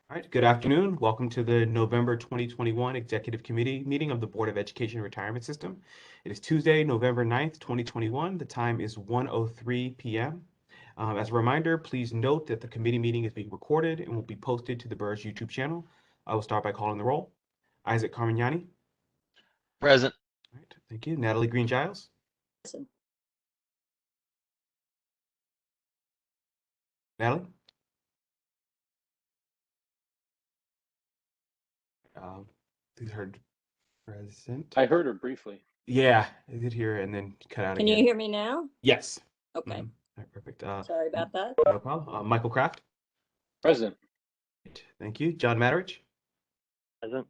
All right, good afternoon. Welcome to the November 2021 Executive Committee meeting of the Board of Education and Retirement System. It is Tuesday, November 9th, 2021. The time is 1:03 p.m. As a reminder, please note that the committee meeting is being recorded and will be posted to the BERS YouTube channel. I will start by calling the roll. Isaac Carmignani. Present. All right, thank you. Natalie Green-Giles. Present. Natalie? Please heard present. I heard her briefly. Yeah, I did hear it and then cut out Can again. you hear me now? Yes. Okay. All right, perfect. Sorry about that. No problem. Michael Kraft. Present. Thank you. John Matterich. Present.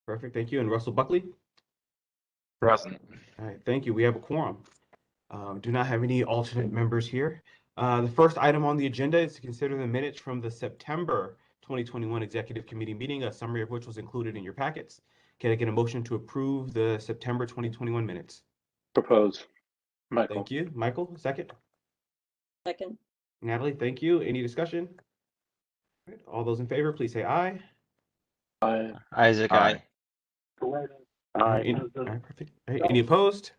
Perfect. Thank you. And Russell Buckley. Present. All right. Thank you. We have a quorum. Do not have any alternate members here. The first item on the agenda is to consider the minutes from the September 2021 Executive Committee meeting, a summary of which was included in your packets. Can I get a motion to approve the September 2021 minutes? Propose. Michael. Thank you. Michael, second. Second. Natalie, thank you. Any discussion? All right. All those in favor, please say aye. Aye. Isaac, Aye. All right, perfect. All right, any opposed?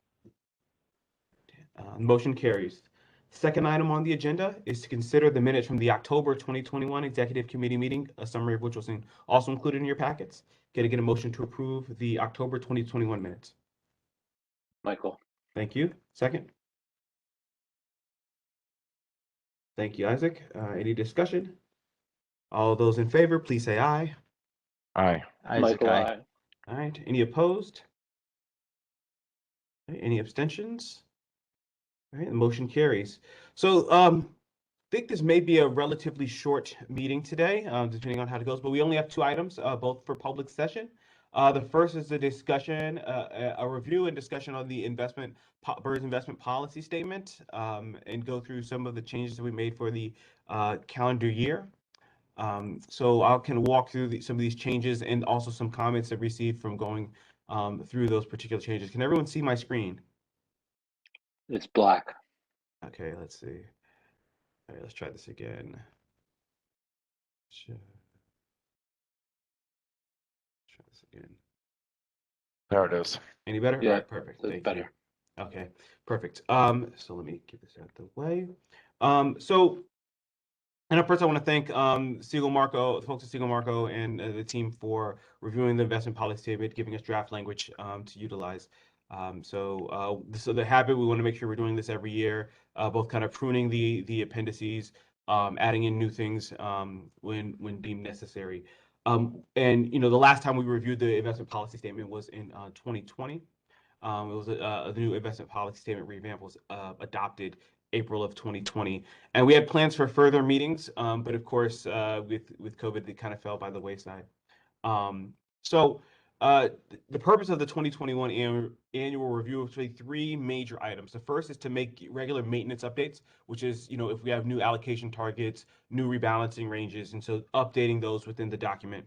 Motion carries. Second item on the agenda is to consider the minutes from the October 2021 Executive Committee meeting, a summary of which was also included in your packets. Can I get a motion to approve the October 2021 minutes? Michael. Thank you. Second. Thank you, Isaac. Any discussion? All those in favor, please say aye. Aye. Isaac, Michael, aye. aye. All right, any opposed? Okay, any abstentions? All right, the motion carries. So I think this may be a relatively short meeting today, depending on how it goes, but we only have two items, both for public session. The first is the discussion, a review and discussion on the BERS investment policy statement, and go through some of the changes that we made for the calendar year. So I can walk through some of these changes and also some comments I've received from going through those particular changes. Can everyone see my screen? It's black. Okay, let's see. All right, let's try this again. Try this again. There it is. Any better? Yeah, All right, perfect. that's Thank better. you. Okay, perfect. So let me get this out of the way. And first, I want to thank Siegel Marco, the folks at Siegel Marco, and the team for reviewing the investment policy statement, giving us draft language to utilize. So the habit, we want to make sure we're doing this every year, both kind of pruning the appendices, adding in new things when deemed necessary. And the last time we reviewed the investment policy statement was in 2020. It was the new investment policy statement revamp was adopted April of 2020, and we had plans for further meetings, but of course, with COVID, they kind of fell by the wayside. So the purpose of the 2021 annual review is really three major items. The first is to make regular maintenance updates, which is if we have new allocation targets, new rebalancing ranges, and so updating those within the document.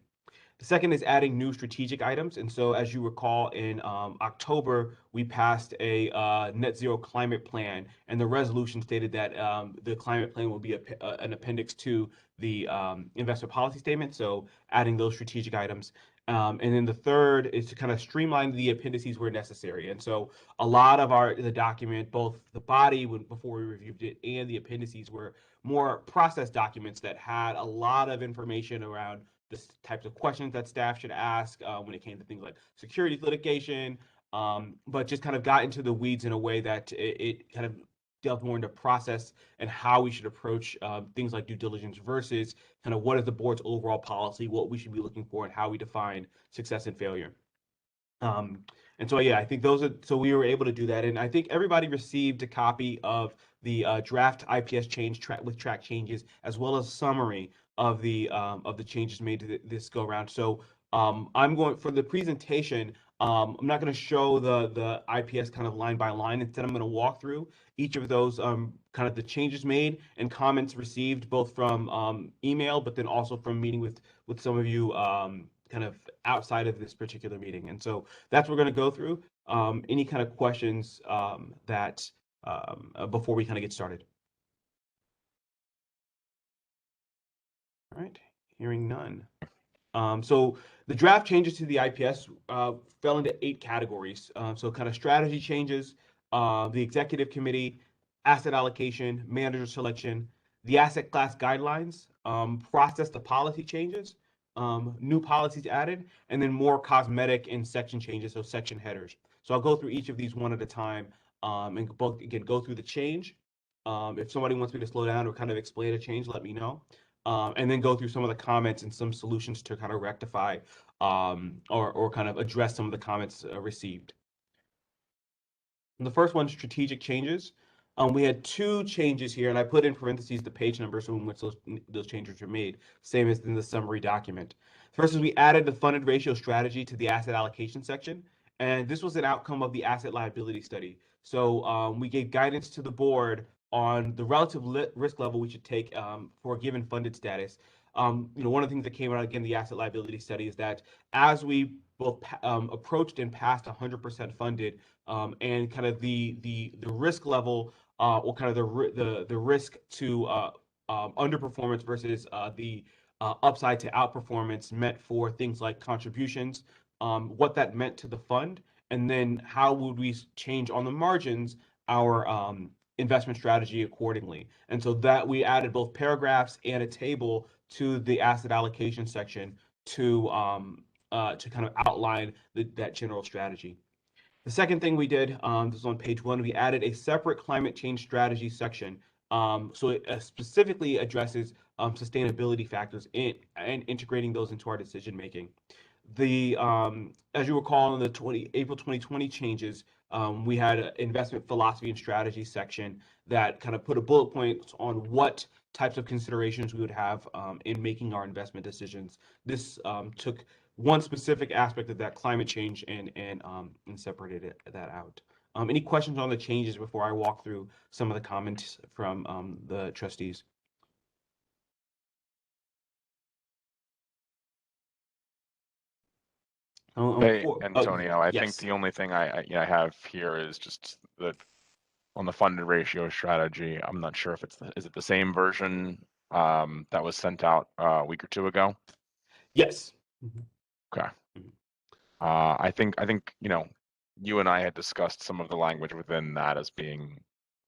The second is adding new strategic items. And so as you recall, in October, we passed a net zero climate plan, and the resolution stated that the climate plan will be an appendix to the investment policy statement. So adding those strategic items. And then the third is to kind of streamline the appendices where necessary. And so a lot of the document, both the body before we reviewed it and the appendices, were more process documents that had a lot of information around the types of questions that staff should ask when it came to things like securities litigation, but just kind of got into the weeds in a way that it kind of delved more into process and how we should approach things like due diligence versus kind of what is the board's overall policy, what we should be looking for, and how we define success and failure. And so, yeah, I think so we were able to do that. And I think everybody received a copy of the draft IPS change with track changes, as well as a summary of the changes made to this go around. So I'm going for the presentation. I'm not going to show the IPS kind of line by line. Instead, I'm going to walk through each of those kind of the changes made and comments received, both from email, but then also from meeting with some of you kind of outside of this particular meeting. And so that's what we're going to go through. Any kind of questions that before we kind of get started? All right, Hearing none. So the draft changes to the IPS fell into 8 categories. So kind of strategy changes, the executive committee, asset allocation, manager selection, the asset class guidelines, process to policy changes, new policies added, and then more cosmetic and section changes, so section headers. So I'll go through each of these one at a time and go through the change. If somebody wants me to slow down or kind of explain a change, let me know. And then go through some of the comments and some solutions to kind of rectify or kind of address some of the comments received. And the first one, strategic changes. We had 2 changes here, and I put in parentheses the page numbers in which those changes were made, same as in the summary document. First is we added the funded ratio strategy to the asset allocation section, and this was an outcome of the asset liability study. So we gave guidance to the board on the relative risk level we should take for a given funded status. One of the things that came out again the asset liability study is that as we both approached and passed 100% funded, and kind of the risk level or kind of the risk to underperformance versus the upside to outperformance meant for things like contributions, what that meant to the fund, and then how would we change on the margins our investment strategy accordingly. And so that we added both paragraphs and a table to the asset allocation section to kind of outline that general strategy. The second thing we did, this is on page 1, we added a separate climate change strategy section. So it specifically addresses sustainability factors and integrating those into our decision making. As you recall, in the April 2020 changes, we had an investment philosophy and strategy section that kind of put a bullet point on what types of considerations we would have in making our investment decisions. This took one specific aspect of that, climate change, and separated that out. Any questions on the changes before I walk through some of the comments from the trustees? Hey, Antonio, I think yes. the only thing I have here is just that on the funded ratio strategy, I'm not sure if is it the same version that was sent out a week or 2 ago? Yes. Okay. I think you and I had discussed some of the language within that as being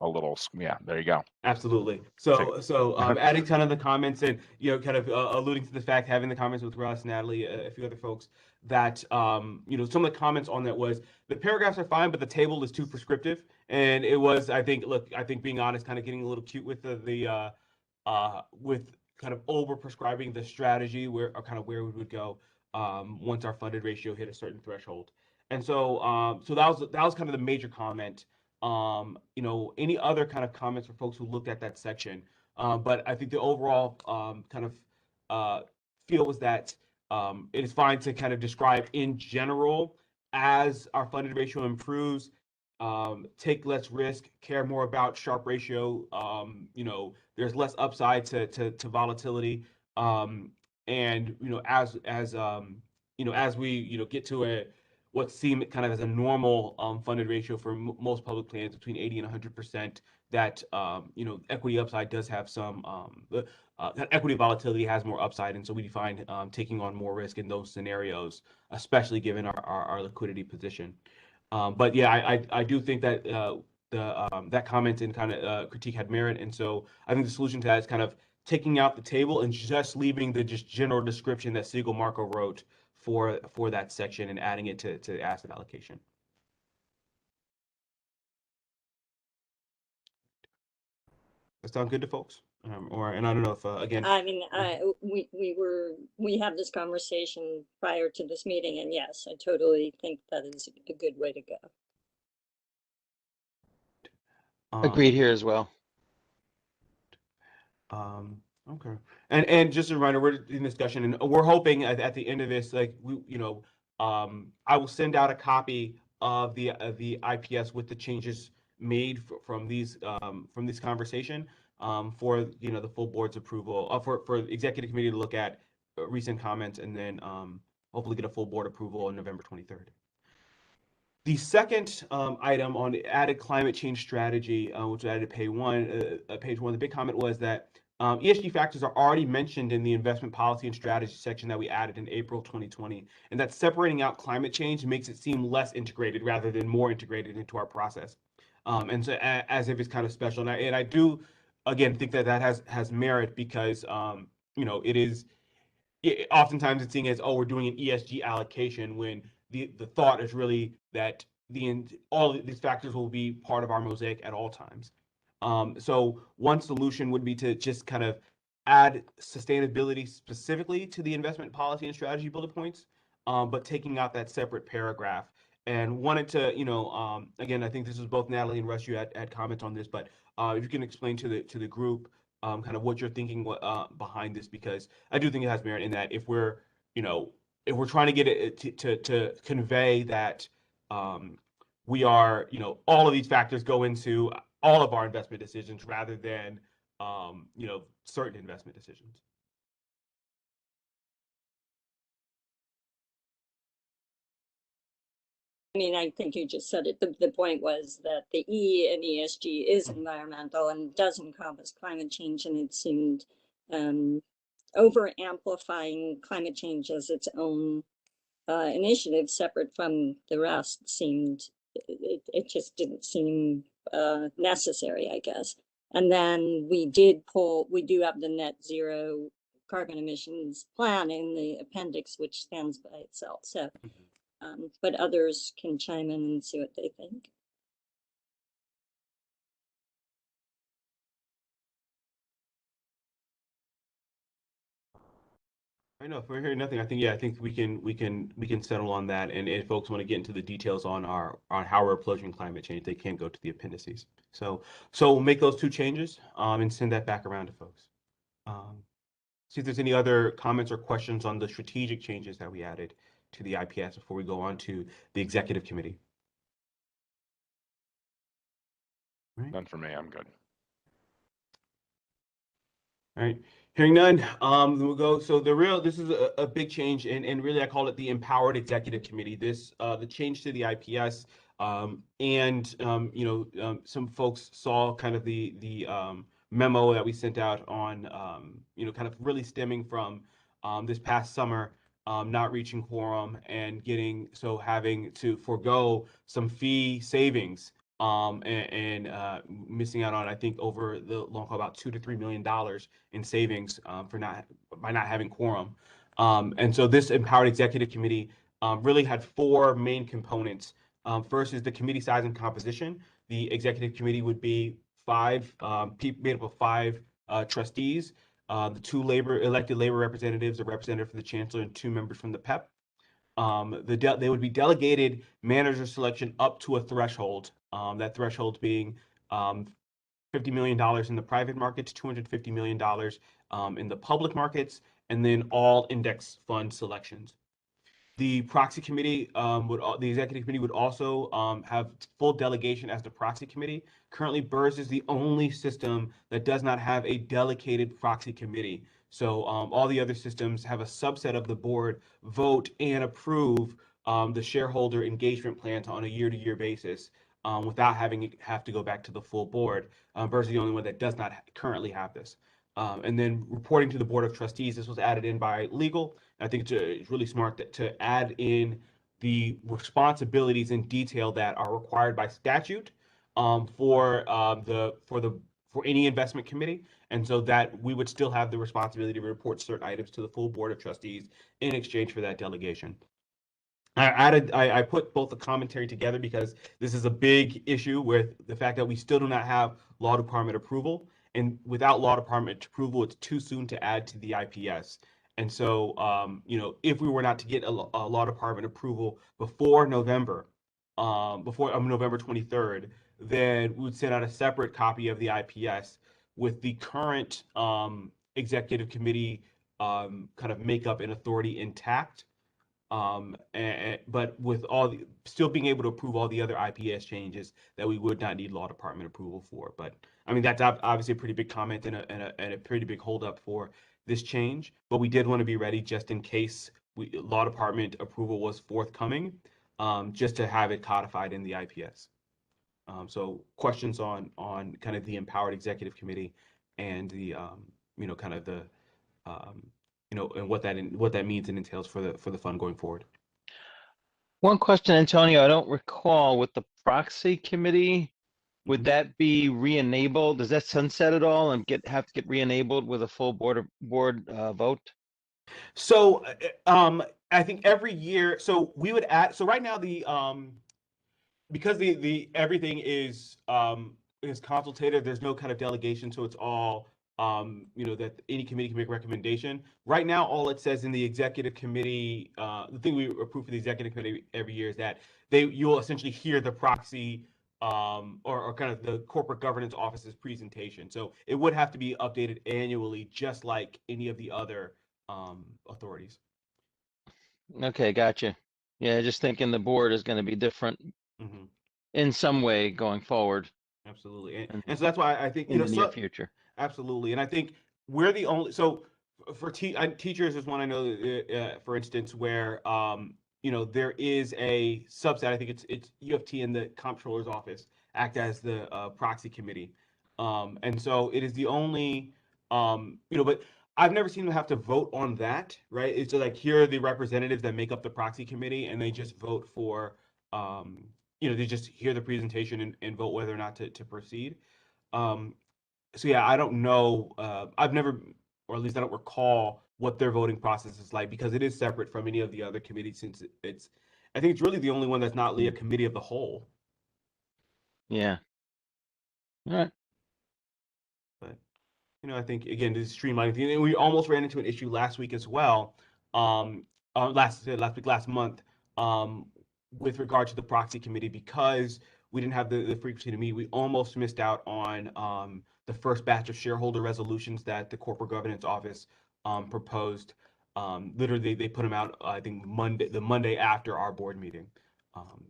a little, yeah, there you go. Absolutely. So adding kind of the comments and kind of alluding to the fact, having the comments with Russ, Natalie, a few other folks, that some of the comments on that was the paragraphs are fine, but the table is too prescriptive. And it was, I think being honest, kind of getting a little cute with the with kind of over prescribing the strategy where we would go once our funded ratio hit a certain threshold. And so that was kind of the major comment. Any other kind of comments for folks who looked at that section? But I think the overall kind of feel was that it is fine to kind of describe in general as our funded ratio improves, take less risk, care more about Sharpe ratio. There's less upside to volatility. And as we get to what seem kind of as a normal funded ratio for most public plans between 80 and 100%, that equity upside does have some equity volatility has more upside, and so we find taking on more risk in those scenarios, especially given our liquidity position. But yeah, I do think that that comment and kind of critique had merit, and so I think the solution to that is kind of taking out the table and just leaving the just general description that Siegel Marco wrote for that section and adding it to asset allocation. That sound good to folks? And I don't know if again. I mean, we have this conversation prior to this meeting, and yes, I totally think that is a good way to go. Agreed here as well. Okay. And just a reminder, we're in discussion, and we're hoping at the end of this, like I will send out a copy of the IPS with the changes made from this conversation for the full board's approval, for the executive committee to look at recent comments, and then hopefully get a full board approval on November 23rd. The second item on the added climate change strategy, which was added to page one, the big comment was that ESG factors are already mentioned in the investment policy and strategy section that we added in April 2020. And that separating out climate change makes it seem less integrated rather than more integrated into our process. And so as if it's kind of special. And I do, again, think that has merit because, oftentimes it's seen as, oh, we're doing an ESG allocation when the thought is really that all these factors will be part of our mosaic at all times. So one solution would be to just kind of add sustainability specifically to the investment policy and strategy bullet points, but taking out that separate paragraph. And wanted to, again, I think this is both Natalie and Russ, you had comments on this, but if you can explain to the group kind of what you're thinking behind this, because I do think it has merit in that if we're trying to get it to convey that we are, all of these factors go into all of our investment decisions rather than, certain investment decisions. I mean, I think you just said it. The point was that the E in ESG is environmental and does encompass climate change, and it seemed over amplifying climate change as its own initiative separate from the rest seemed, it just didn't seem necessary, I guess. And then we do have the net zero carbon emissions plan in the appendix, which stands by itself. So, but others can chime in and see what they think. I know if we're hearing nothing, I think we can settle on that. And if folks want to get into the details on how we're approaching climate change, they can go to the appendices. So we'll make those two changes and send that back around to folks. See if there's any other comments or questions on the strategic changes that we added to the IPS before we go on to the executive committee. Right. None for me. I'm good. All right. Hearing none, we'll go. So this is a big change, and really I call it the Empowered Executive Committee. The change to the IPS, some folks saw kind of the memo that we sent out on, kind of really stemming from this past summer, not reaching quorum and having to forego some fee savings. And missing out on, I think, over the long haul, about $2 to $3 million in savings by not having quorum. And so this Empowered Executive Committee really had four main components. First is the committee size and composition. The executive committee would be made up of five trustees, the two elected labor representatives, a representative from the chancellor, and two members from the PEP. They would be delegated manager selection up to a threshold. That threshold being $50 million in the private markets, $250 million in the public markets, and then all index fund selections. The proxy committee the executive committee would also have full delegation as the proxy committee. Currently, BERS is the only system that does not have a delegated proxy committee. So all the other systems have a subset of the board vote and approve the shareholder engagement plans on a year-to-year basis without having to go back to the full board. BERS is the only one that does not currently have this. And then reporting to the Board of Trustees, this was added in by legal. I think it's really smart to add in the responsibilities in detail that are required by statute for any investment committee, and so that we would still have the responsibility to report certain items to the full Board of Trustees in exchange for that delegation. I put both the commentary together because this is a big issue with the fact that we still do not have law department approval. And without law department approval, it's too soon to add to the IPS. And so, if we were not to get a law department approval before November 23rd, then we would send out a separate copy of the IPS with the current executive committee kind of makeup and authority intact. But with still being able to approve all the other IPS changes that we would not need law department approval for. But I mean, that's obviously a pretty big comment and a pretty big holdup for this change. But we did want to be ready just in case law department approval was forthcoming, just to have it codified in the IPS. So questions on kind of the Empowered Executive Committee and the kind of the and what that means and entails for the fund going forward. One question, Antonio, I don't recall with the proxy committee, would that be re-enabled? Does that sunset at all and have to get re-enabled with a full board vote? So I think every year, so we would add, so right now because the everything is consultative, there's no kind of delegation, so it's all that any committee can make recommendation. Right now, all it says in the executive committee, the thing we approve for the executive committee every year is that you'll essentially hear the proxy or kind of the corporate governance office's presentation. So it would have to be updated annually, just like any of the other authorities. Okay, gotcha. Yeah, just thinking the board is going to be different in some way going forward. Absolutely, and so that's why I think in the near future. Absolutely, and I think we're the only. So for teachers is one I know, for instance, where there is a subset. I think it's UFT and the comptroller's office act as the proxy committee, and so it is the only but I've never seen them have to vote on that, right? It's like here are the representatives that make up the proxy committee, and they just vote for they just hear the presentation and vote whether or not to proceed. So yeah, I don't know. I've never, or at least I don't recall what their voting process is like, because it is separate from any of the other committees, since I think it's really the only one that's not a committee of the whole. Yeah. All right. But I think again, this is streamlining thing, and we almost ran into an issue last week as well. Last month, with regard to the proxy committee, because we didn't have the frequency to meet. We almost missed out on the first batch of shareholder resolutions that the corporate governance office proposed. Literally, they put them out, I think, the Monday after our board meeting.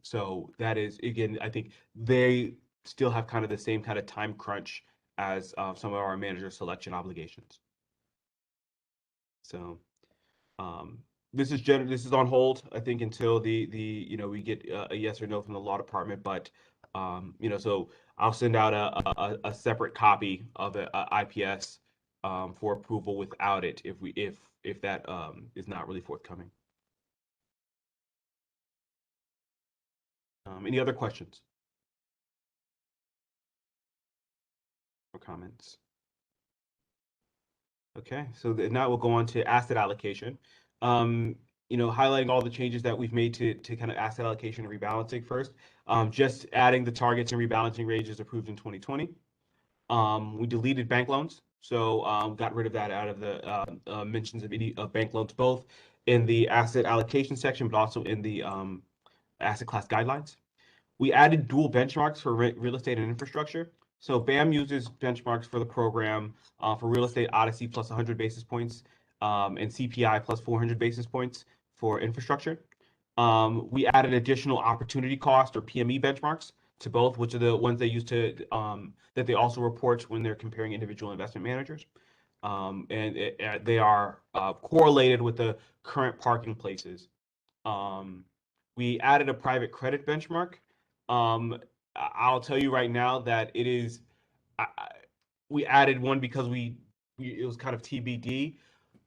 So that is, again, I think they still have kind of the same kind of time crunch as some of our manager selection obligations. So this is on hold, I think, until we get a yes or no from the law department. But so I'll send out a separate copy of the IPS for approval without it if that is not really forthcoming. Any other questions or comments? Okay, so now we'll go on to asset allocation. Highlighting all the changes that we've made to kind of asset allocation and rebalancing first. Just adding the targets and rebalancing ranges approved in 2020. We deleted bank loans, so got rid of that out of the mentions of bank loans, both in the asset allocation section, but also in the asset class guidelines. We added dual benchmarks for real estate and infrastructure. So BAM uses benchmarks for the program for real estate Odyssey plus 100 basis points and CPI plus 400 basis points for infrastructure. We added additional opportunity cost or PME benchmarks to both, which are the ones they use to that they also report when they're comparing individual investment managers. And they are correlated with the current parking places. We added a private credit benchmark. I'll tell you right now that it is. We added one because it was kind of TBD.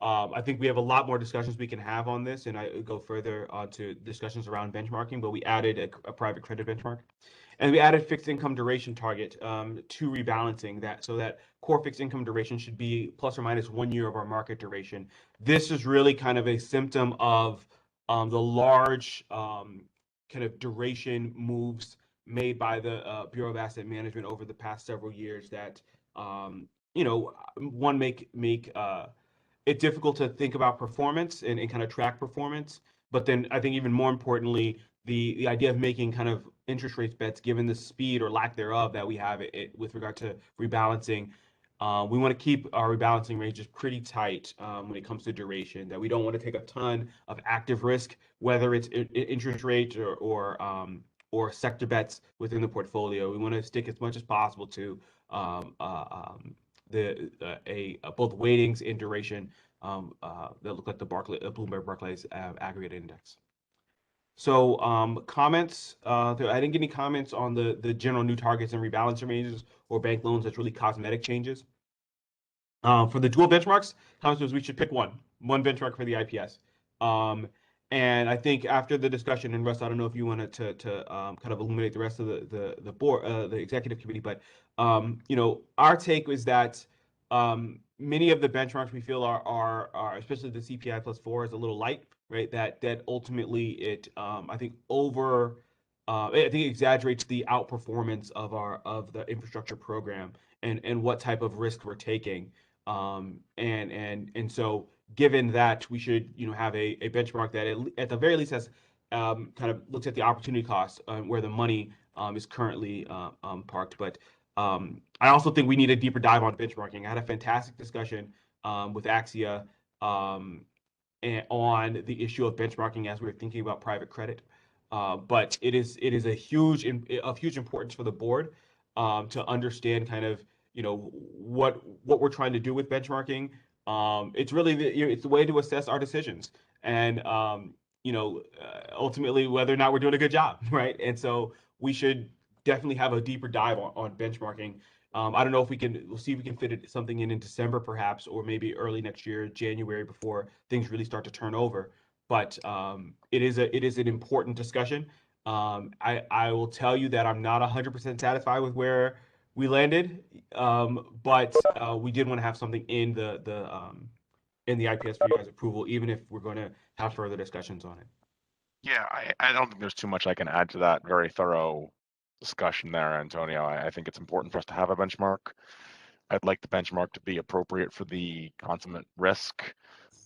I think we have a lot more discussions we can have on this, and I go further to discussions around benchmarking. But we added a private credit benchmark, and we added fixed income duration target to rebalancing that, so that core fixed income duration should be plus or minus 1 year of our market duration. This is really kind of a symptom of the large kind of duration moves made by the Bureau of Asset Management over the past several years that one make it difficult to think about performance and kind of track performance. But then I think even more importantly, the idea of making kind of interest rates bets, given the speed or lack thereof that we have with regard to rebalancing. We want to keep our rebalancing ranges pretty tight when it comes to duration, that we don't want to take a ton of active risk, whether it's interest rates or sector bets within the portfolio. We want to stick as much as possible to both weightings and duration that look like the Bloomberg Barclays aggregate index. So comments, I didn't get any comments on the general new targets and rebalancing ranges or bank loans. That's really cosmetic changes. For the dual benchmarks, comments was we should pick one benchmark for the IPS. And I think after the discussion, and Russ, I don't know if you wanted to kind of illuminate the rest of the board, the executive committee, but our take was that many of the benchmarks we feel are especially the CPI plus 4 is a little light, right? That ultimately it I think I think it exaggerates the outperformance of the infrastructure program and what type of risk we're taking. And so given that we should have a benchmark that at the very least has kind of looks at the opportunity cost where the money is currently parked. But I also think we need a deeper dive on benchmarking. I had a fantastic discussion with Axia and on the issue of benchmarking as we were thinking about private credit. But it is of huge importance for the board to understand kind of what we're trying to do with benchmarking. It's really it's the way to assess our decisions and ultimately whether or not we're doing a good job, right? And so we should definitely have a deeper dive on benchmarking. I don't know if we'll see if we can fit something in December perhaps, or maybe early next year, January, before things really start to turn over. But it is an important discussion. I will tell you that I'm not 100% satisfied with where we landed, but we did want to have something in the IPS for you guys' approval, even if we're going to have further discussions on it. Yeah, I don't think there's too much I can add to that very thorough discussion there, Antonio. I think it's important for us to have a benchmark. I'd like the benchmark to be appropriate for the consummate risk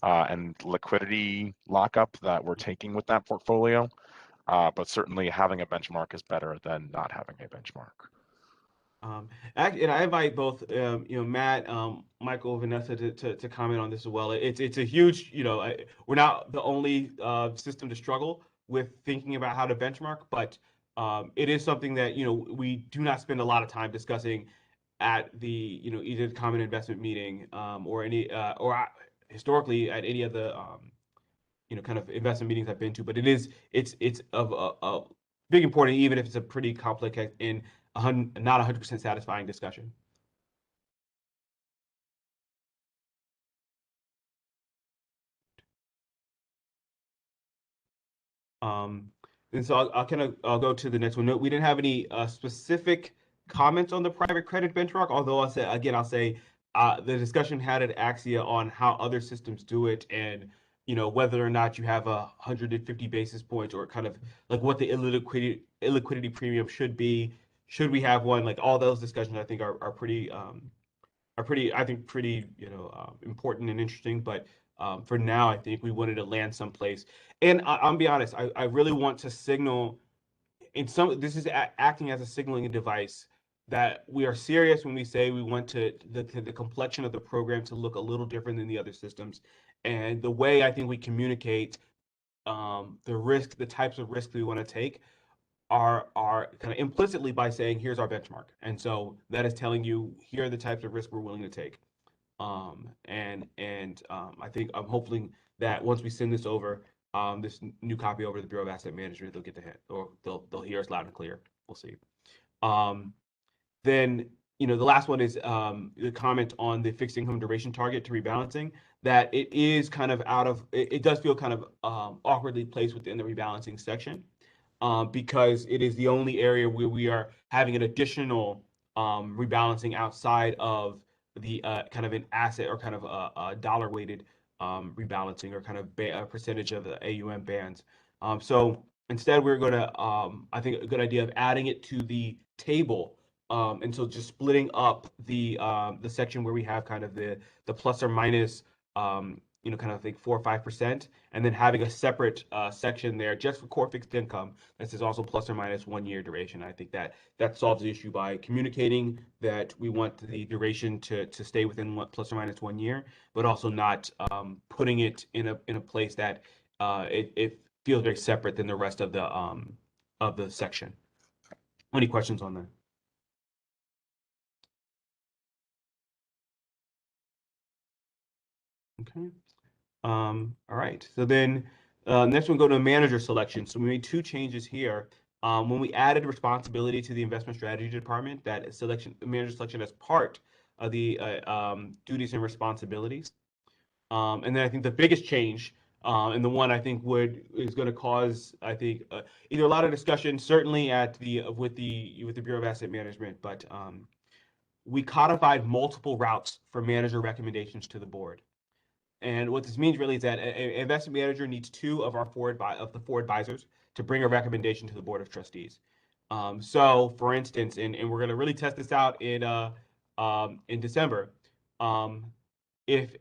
and liquidity lockup that we're taking with that portfolio. But certainly having a benchmark is better than not having a benchmark. And I invite both, Matt, Michael, Vanessa to comment on this as well. It's a huge, we're not the only system to struggle with thinking about how to benchmark, but it is something that we do not spend a lot of time discussing at the either the common investment meeting or any or historically at any of the kind of investment meetings I've been to. But it's of a big important, even if it's a pretty complex and not 100% satisfying discussion. And so I'll go to the next one. No, we didn't have any specific comments on the private credit benchmark, although I'll say the discussion had at Axia on how other systems do it, and whether or not you have 150 basis points or kind of like what the illiquidity premium should be. Should we have one? Like all those discussions, I think are pretty important and interesting. But for now, I think we wanted to land someplace. And I'll be honest, I really want to signal this is acting as a signaling device that we are serious when we say we want the complexion of the program to look a little different than the other systems. And the way I think we communicate the types of risks we want to take are kind of implicitly by saying, here's our benchmark. And so that is telling you, here are the types of risks we're willing to take. I think I'm hoping that once we send this over, this new copy over to the Bureau of Asset Management, they'll get the hint, or they'll hear us loud and clear. We'll see. Then the last one is the comment on the fixed income duration target to rebalancing, that it is kind of it does feel kind of awkwardly placed within the rebalancing section. Because it is the only area where we are having an additional rebalancing outside of the kind of an asset or kind of a dollar-weighted rebalancing or kind of a percentage of the AUM bands. So instead, we're going to, I think, a good idea of adding it to the table. And so just splitting up the section where we have kind of the plus or minus kind of like 4 or 5%, and then having a separate section there just for core fixed income that says also plus or minus 1 year duration. I think that solves the issue by communicating that we want the duration to stay within plus or minus 1 year, but also not putting it in a place that it feels very separate than the rest of the section. Any questions on that? Okay. All right. So then next one, go to manager selection. So we made 2 changes here. When we added responsibility to the investment strategy department, that manager selection as part duties and responsibilities. And then I think the biggest change, and the one I think is going to cause, I think, either a lot of discussion, certainly at with the Bureau of Asset Management, but we codified multiple routes for manager recommendations to the board. And what this means really is that an investment manager needs two of the four advisors to bring a recommendation to the board of trustees. So, for instance, and we're going to really test this out in December. If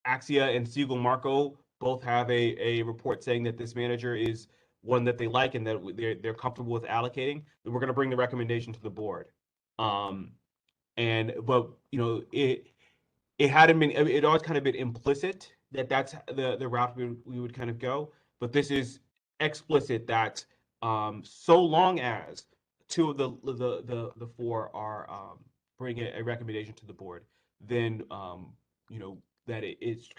Axia and Siegel Marco both have a report saying that this manager is one that they like and that they're comfortable with allocating, then we're going to bring the recommendation to the board. But you know, it hadn't been, it always kind of been implicit that that's the route we would kind of go, but this is explicit that so long as two of the four are bring a recommendation to the board, then you know that it is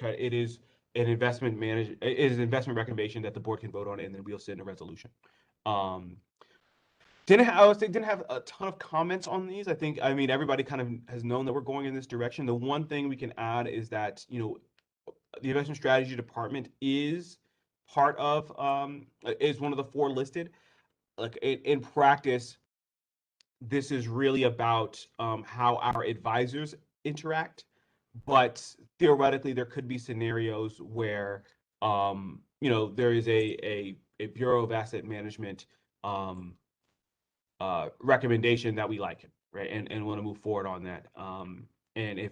an investment recommendation that the board can vote on, and then we'll send a resolution. Didn't have a ton of comments on these. I mean, everybody kind of has known that we're going in this direction. The one thing we can add is that, you know, the investment strategy department is part of is one of the four listed. Like in practice, this is really about how our advisors interact, but theoretically there could be scenarios where you know, there is a Bureau of Asset Management recommendation that we like, right, and want to move forward on that. And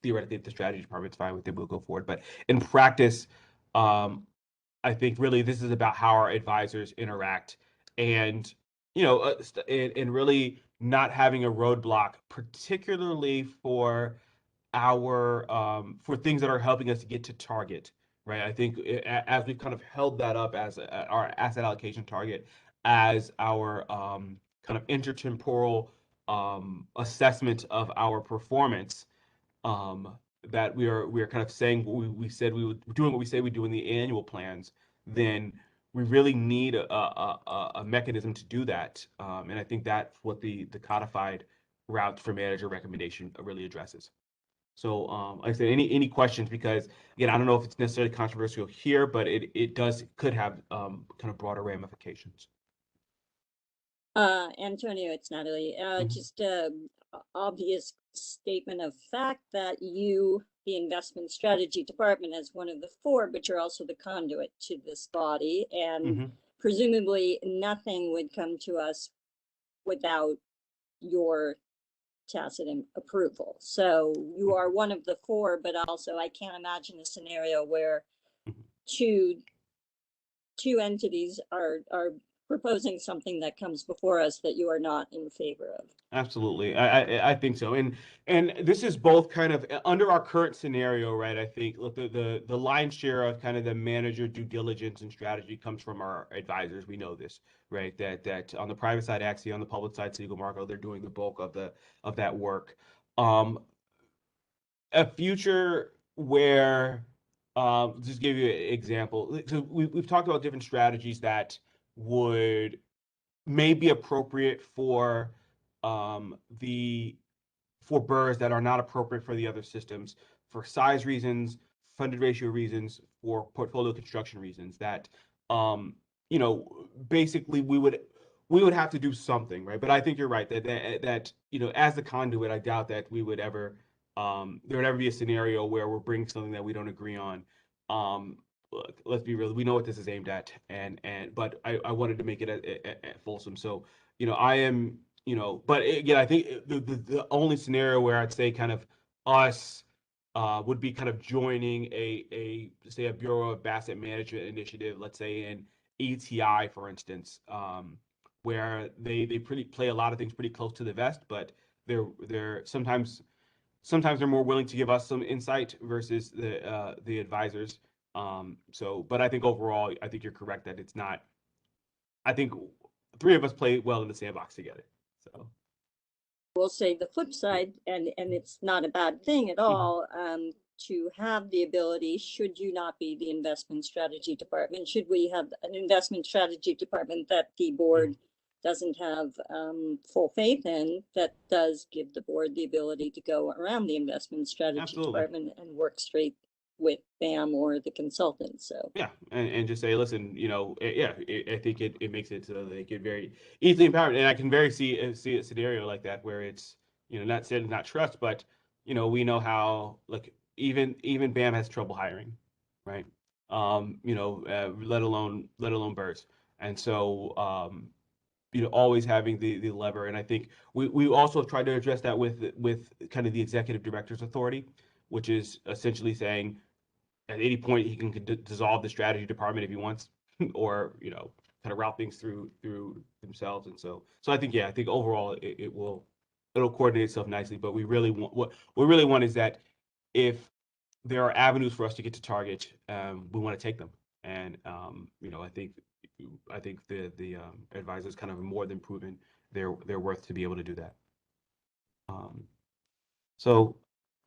theoretically, if the strategy department's fine with it, we'll go forward. But in practice, I think really this is about how our advisors interact, and you know, and really not having a roadblock, particularly for for things that are helping us get to target, right? I think as we've kind of held that up as our asset allocation target as our kind of intertemporal assessment of our performance, that we are kind of saying what we said we would, doing what we say we do in the annual plans, then we really need a mechanism to do that. And I think that's what the codified route for manager recommendation really addresses. So, like I said, any questions? Because again, I don't know if it's necessarily controversial here, but it could have kind of broader ramifications. Antonio, it's Natalie. Mhm. Just a obvious statement of fact that you, the investment strategy department, as one of the four, but you're also the conduit to this body, and presumably nothing would come to us without your tacit approval. So you are one of the four, but also I can't imagine a scenario where two entities are proposing something that comes before us that you are not in favor of. Absolutely, I think so, and this is both kind of under our current scenario, right? I think look, the lion's share of kind of the manager due diligence and strategy comes from our advisors. We know this, right? That on the private side, Axie, on the public side, Siegel Marco, they're doing the bulk of that work. A future where, just give you an example. So we've talked about different strategies that may be appropriate for BERS that are not appropriate for the other systems, for size reasons, funded ratio reasons, for portfolio construction reasons. That you know, basically we would have to do something, right? But I think you're right that you know, as the conduit, I doubt that we would ever there would ever be a scenario where we're bringing something that we don't agree on. Look, let's be real. We know what this is aimed at, but I wanted to make it at fulsome. So, you know, I am, you know, but again, I think the only scenario where I'd say kind of us would be kind of joining say a Bureau of Asset Management initiative, let's say in ETI, for instance, where they play a lot of things pretty close to the vest, but they're sometimes they're more willing to give us some insight versus the advisors. But I think overall, I think you're correct that it's not. I think three of us play well in the sandbox together. So we'll say the flip side, and it's not a bad thing at all, to have the ability, should you not be the investment strategy department, should we have an investment strategy department that the board doesn't have full faith in, that does give the board the ability to go around the investment strategy Absolutely. department and work straight with BAM or the consultant. So Yeah, and just say, listen, I think it makes it so they get very easily empowered, and I can very see a scenario like that where it's not said not trust, but we know how like even BAM has trouble hiring, right? Let alone BERS, and so always having the lever, and I think we also have tried to address that with kind of the executive director's authority, which is essentially saying, at any point he can dissolve the strategy department if he wants, or kind of route things through themselves. And so I think overall it'll coordinate itself nicely. But we really want what we really want is that if there are avenues for us to get to target, we want to take them. And I think the advisors kind of more than proven their worth to be able to do that. So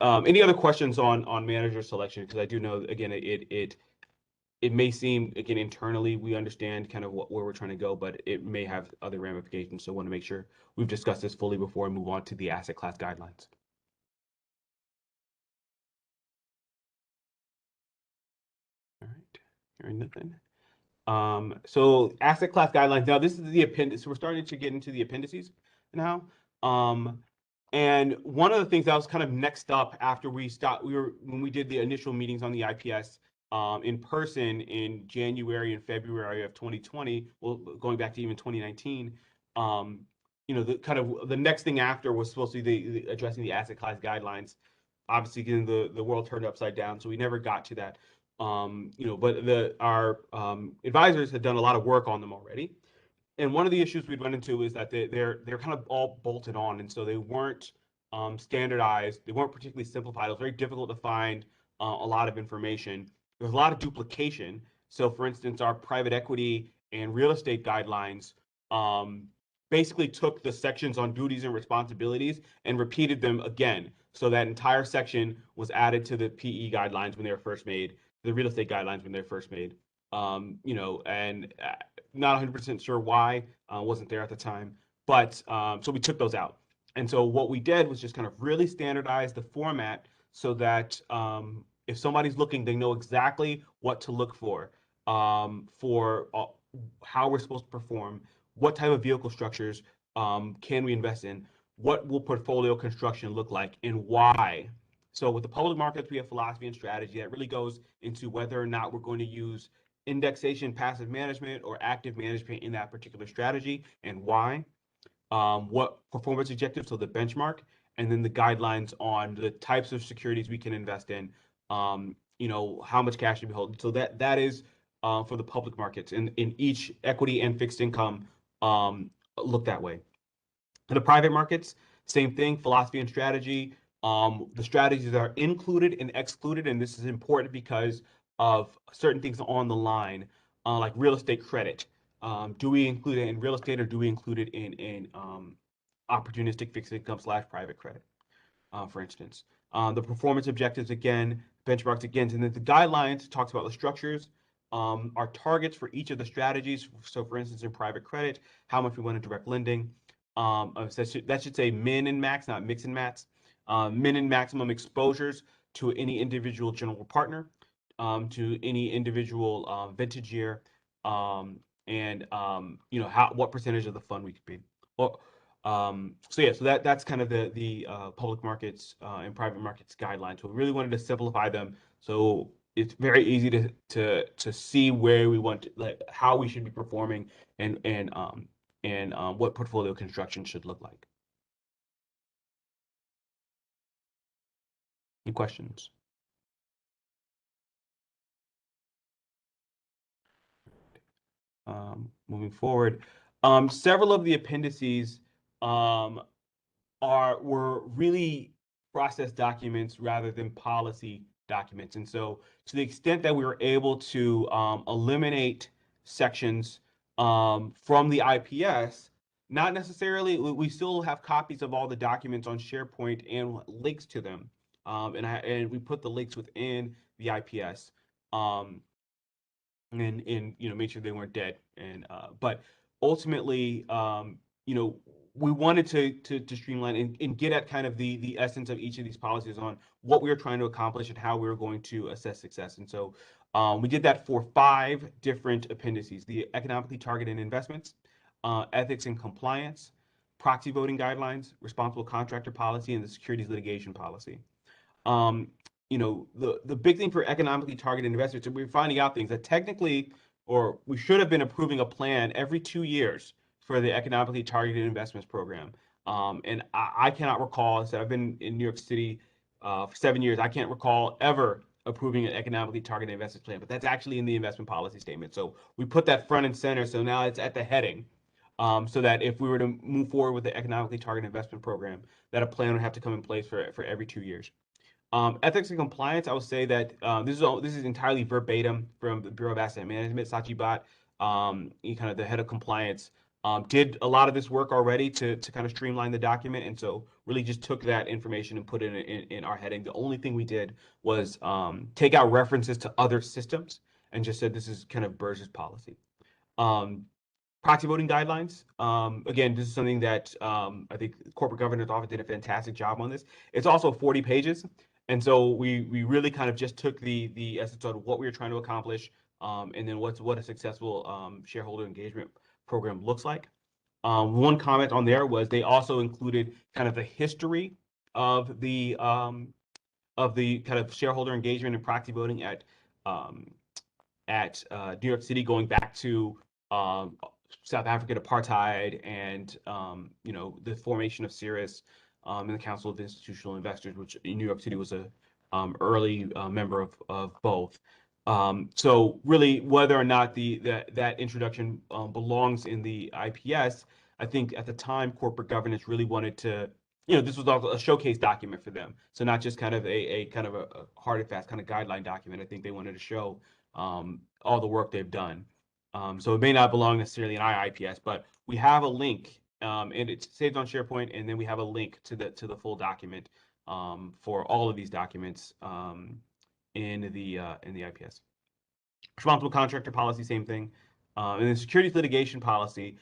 any other questions on manager selection? Because I do know, again, it may seem, again, internally we understand kind of where we're trying to go, but it may have other ramifications. So I want to make sure we've discussed this fully before we move on to the asset class guidelines. All right, hearing nothing. So asset class guidelines. Now this is the appendix. So we're starting to get into the appendices now. And one of the things that was kind of next up after when we did the initial meetings on the IPS in person in January and February of 2020, well, going back to even 2019, the kind of the next thing after was supposed to be the addressing the asset class guidelines. Obviously, getting the world turned upside down, so we never got to that. But our advisors had done a lot of work on them already. And one of the issues we'd run into is that they're kind of all bolted on, and so they weren't standardized. They weren't particularly simplified. It was very difficult to find a lot of information. There was a lot of duplication. So, for instance, our private equity and real estate guidelines basically took the sections on duties and responsibilities and repeated them again. So that entire section was added to the PE guidelines when they were first made, the real estate guidelines when they were first made. And not 100% sure why, wasn't there at the time, but so we took those out. And so what we did was just kind of really standardize the format so that if somebody's looking, they know exactly what to look for how we're supposed to perform, what type of vehicle structures can we invest in, what will portfolio construction look like, and why. So with the public markets, we have philosophy and strategy that really goes into whether or not we're going to use indexation, passive management, or active management in that particular strategy, and why. What performance objectives, so the benchmark, and then the guidelines on the types of securities we can invest in, how much cash should be holding. So that is for the public markets, and in each equity and fixed income look that way. In the private markets, same thing, philosophy and strategy. The strategies are included and excluded, and this is important because of certain things on the line, like real estate credit. Do we include it in real estate, or do we include it in opportunistic fixed income / private credit, for instance? The performance objectives, again, benchmarks again, and then the guidelines talks about the structures, our targets for each of the strategies. So, for instance, in private credit, how much we want in direct lending. That should say min and max, not mix and match. Min and maximum exposures to any individual general partner, to any individual vintage year, and what percentage of the fund we could be. Well, so that's kind of the public markets and private markets guidelines. So we really wanted to simplify them, so it's very easy to see where we want to, like, how we should be performing, and what portfolio construction should look like. Any questions? Moving forward, several of the appendices were really process documents rather than policy documents. And so to the extent that we were able to eliminate sections from the IPS, not necessarily, we still have copies of all the documents on SharePoint and links to them. And we put the links within the IPS and made sure they weren't dead. And but ultimately, we wanted to streamline and get at kind of the essence of each of these policies on what we were trying to accomplish and how we were going to assess success. And so we did that for 5 different appendices: the economically targeted investments, ethics and compliance, proxy voting guidelines, responsible contractor policy, and the securities litigation policy. Um, the big thing for economically targeted investments, and we're finding out things that technically, or we should have been approving a plan every 2 years for the economically targeted investments program. And I cannot recall, so I've been in New York City for 7 years, I can't recall ever approving an economically targeted investment plan, but that's actually in the investment policy statement. So we put that front and center, so now it's at the heading. So that if we were to move forward with the economically targeted investment program, that a plan would have to come in place for every 2 years. Ethics and compliance, I would say that this is entirely verbatim from the Bureau of Asset Management. Sachi Bhatt, kind of the head of compliance, did a lot of this work already to kind of streamline the document, and so really just took that information and put it in our heading. The only thing we did was take out references to other systems and just said this is kind of BERS's policy. Proxy voting guidelines. Again, this is something that I think the corporate governance office did a fantastic job on this. It's also 40 pages. And so we really kind of just took the essence of what we were trying to accomplish, and then what a successful shareholder engagement program looks like. One comment on there was they also included kind of the history of the kind of shareholder engagement and proxy voting at New York City, going back to South African apartheid and the formation of CERIS and the Council of Institutional Investors, which in New York City was a early member of both. So really, whether or not that introduction belongs in the IPS, I think at the time corporate governance really wanted to, this was also a showcase document for them. So not just kind of a kind of a hard and fast kind of guideline document. I think they wanted to show all the work they've done. So it may not belong necessarily in IIPS, but we have a link, and it's saved on SharePoint, and then we have a link to the full document for all of these documents in the IPS. Responsible contractor policy, same thing. And then securities litigation policy,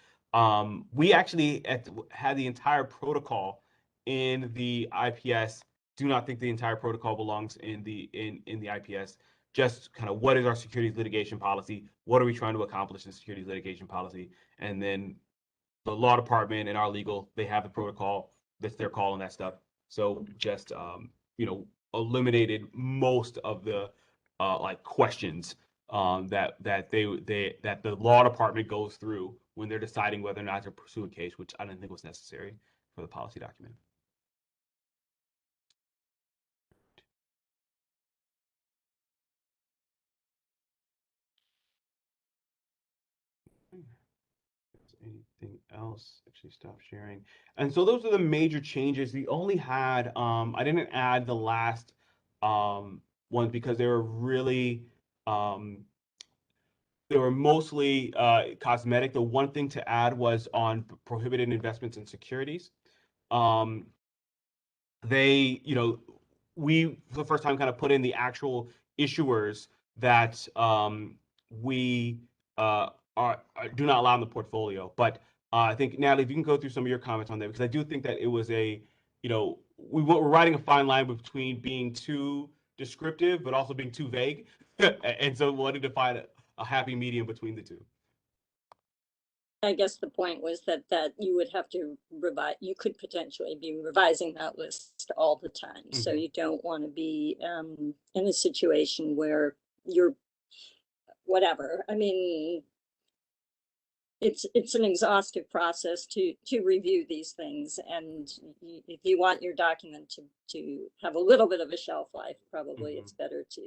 we actually had the entire protocol in the IPS. Do not think the entire protocol belongs in the IPS. Just kind of what is our securities litigation policy? What are we trying to accomplish in securities litigation policy? And then the law department and our legal, they have the protocol. That's their call on that stuff. So just eliminated most of the like questions that the law department goes through when they're deciding whether or not to pursue a case, which I didn't think was necessary for the policy document. Anything else? Actually, stop sharing. And so those are the major changes. We only had I didn't add the last ones because they were really they were mostly cosmetic. The one thing to add was on prohibited investments in securities. They, we for the first time kind of put in the actual issuers that we do not allow in the portfolio. But I think, Natalie, if you can go through some of your comments on that, because I do think that it was we're riding a fine line between being too descriptive, but also being too vague. And so we wanted to find a happy medium between the two. I guess the point was that you would have to revise, you could potentially be revising that list all the time. Mm-hmm. So you don't want to be in a situation where you're whatever. I mean, it's an exhaustive process to review these things, and if you want your document to have a little bit of a shelf life, probably mm-hmm. It's better to